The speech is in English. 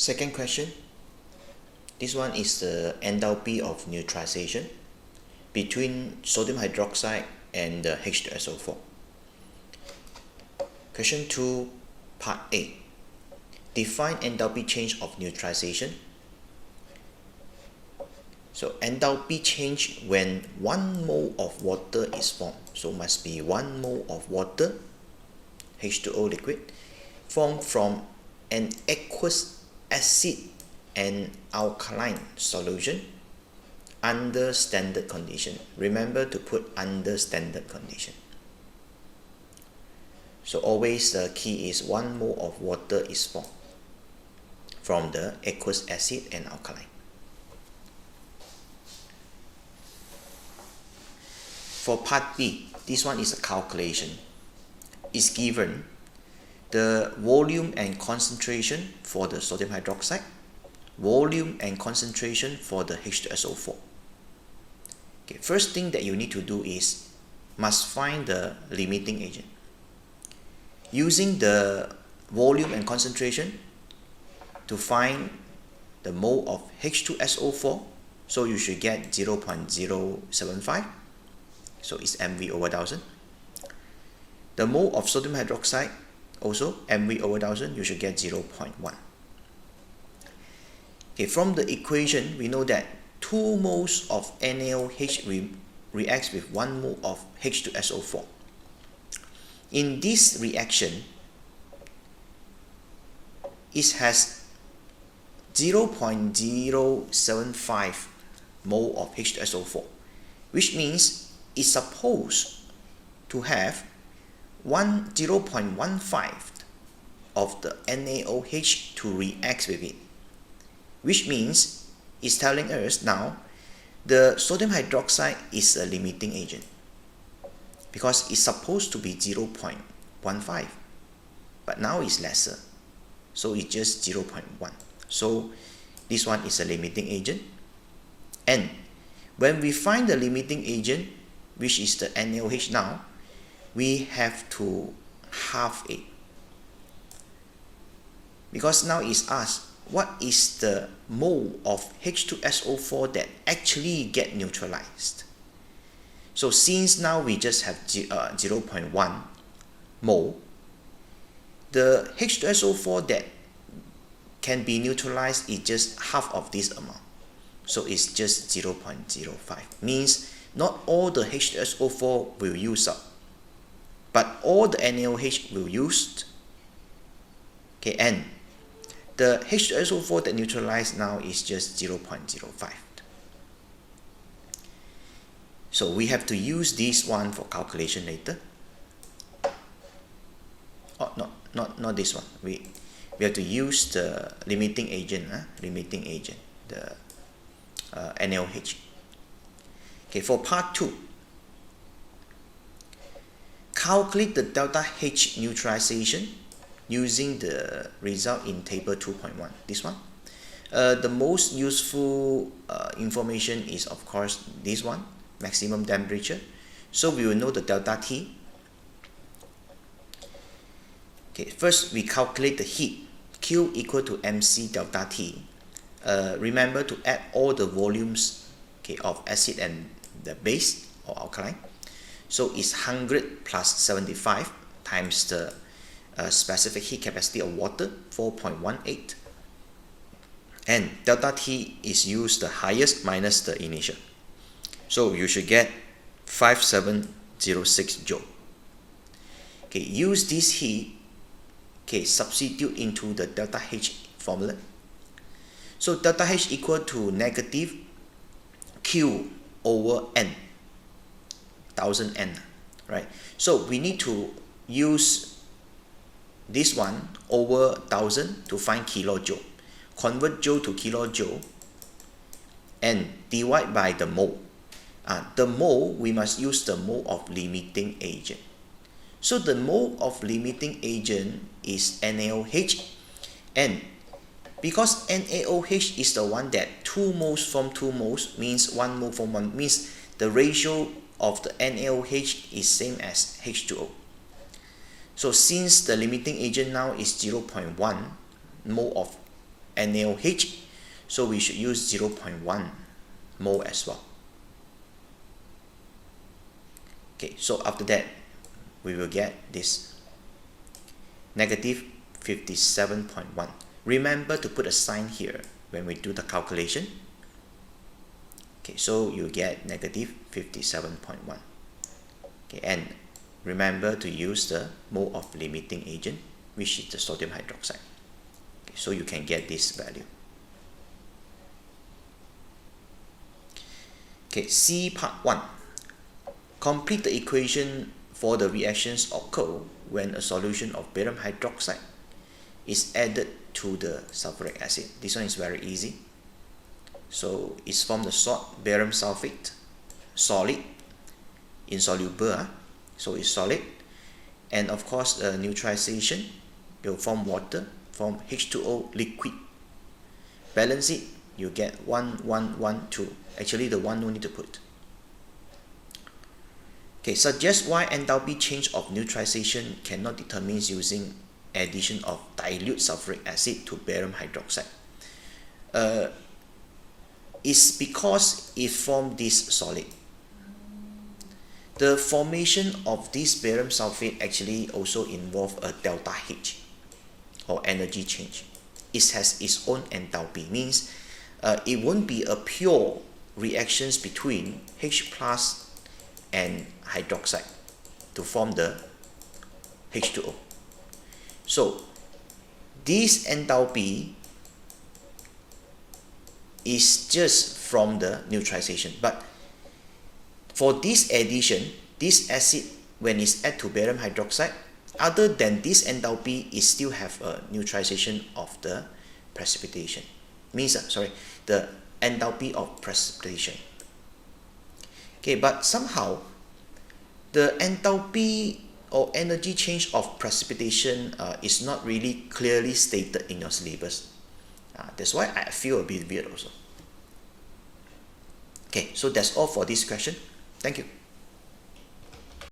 Second question. This one is the enthalpy of neutralization between sodium hydroxide and the H2SO4. Question 2, part A. Define enthalpy change of neutralization. So enthalpy change when 1 mole of water is formed. So must be 1 mole of water, H2O liquid, formed from an aqueous acid and alkaline solution under standard condition. Remember to put under standard condition. So always the key is 1 mole of water is formed from the aqueous acid and alkaline. For part B, this one is a calculation. It's given the volume and concentration for the sodium hydroxide, volume and concentration for the H2SO4. Okay, first thing that you need to do is must find the limiting agent. Using the volume and concentration to find the mole of H2SO4, so you should get 0.075, so it's mV over 1000. The mole of sodium hydroxide, also mV over 1000, you should get 0.1. Okay, from the equation, we know that 2 moles of NaOH reacts with 1 mole of H2SO4. In this reaction, it has 0.075 mole of H2SO4, which means it's supposed to have 0.15 of the NaOH to react with it, which means it's telling us now the sodium hydroxide is a limiting agent because it's supposed to be 0.15, but now it's lesser, so it's just 0.1. So this one is a limiting agent, and when we find the limiting agent, which is the NaOH now, we have to halve it, because now it's asked what is the mole of H2SO4 that actually get neutralized. So since now we just have 0.1 mole, the H2SO4 that can be neutralized is just half of this amount, so it's just 0.05. Means not all the H2SO4 will use up, but all the NaOH will use. Okay, and the H2SO4 that neutralized now is just 0.05. So we have to use this one for calculation later. Oh, not this one. We have to use the limiting agent, the NaOH. Okay, for part 2, calculate the delta H neutralization using the result in table 2.1. This one. The most useful information is of course this one, maximum temperature. So we will know the delta T. Okay, first we calculate the heat. Q equal to mc delta T. Remember to add all the volumes, okay, of acid and the base or alkaline. So it's 100 plus 75 times the specific heat capacity of water, 4.18. And delta T is used the highest minus the initial. So you should get 5706 joule. Okay, use this heat, okay, substitute into the delta H formula. So delta H equal to negative Q over N, 1000 N, right? So we need to use this one over 1000 to find kilojoule. Convert joule to kilojoule and divide by the mole. The mole, we must use the mole of limiting agent. So the mole of limiting agent is NaOH, and because NaOH is the one that 2 moles from 2 moles means 1 mole from 1, means the ratio of the NaOH is same as H2O. So since the limiting agent now is 0.1 mole of NaOH, so we should use 0.1 mole as well. Okay, so after that, we will get this negative 57.1. Remember to put a sign here when we do the calculation. Okay, so you get negative 57.1. Okay, and remember to use the mole of limiting agent, which is the sodium hydroxide. Okay, so you can get this value. Okay, C part 1. Complete the equation for the reactions occur when a solution of barium hydroxide is added to the sulfuric acid. This one is very easy. So it's from the salt barium sulfate, solid, insoluble, so it's solid, and of course the neutralization will form water, form H2O liquid. Balance it, you get 1, 1, 1, 2. Actually the 1 no need to put. Okay, suggest why enthalpy change of neutralization cannot determine using addition of dilute sulfuric acid to barium hydroxide. It's because it formed this solid. The formation of this barium sulfate actually also involve a delta H, or energy change. It has its own enthalpy, means it won't be a pure reactions between H plus and hydroxide to form the H2O. So this enthalpy is just from the neutralization, but for this addition, this acid when it's added to barium hydroxide, other than this enthalpy, it still have a neutralization of the precipitation, means the enthalpy of precipitation. Okay, but somehow the enthalpy or energy change of precipitation is not really clearly stated in your syllabus. That's why I feel a bit weird also. Okay, so that's all for this question. Thank you.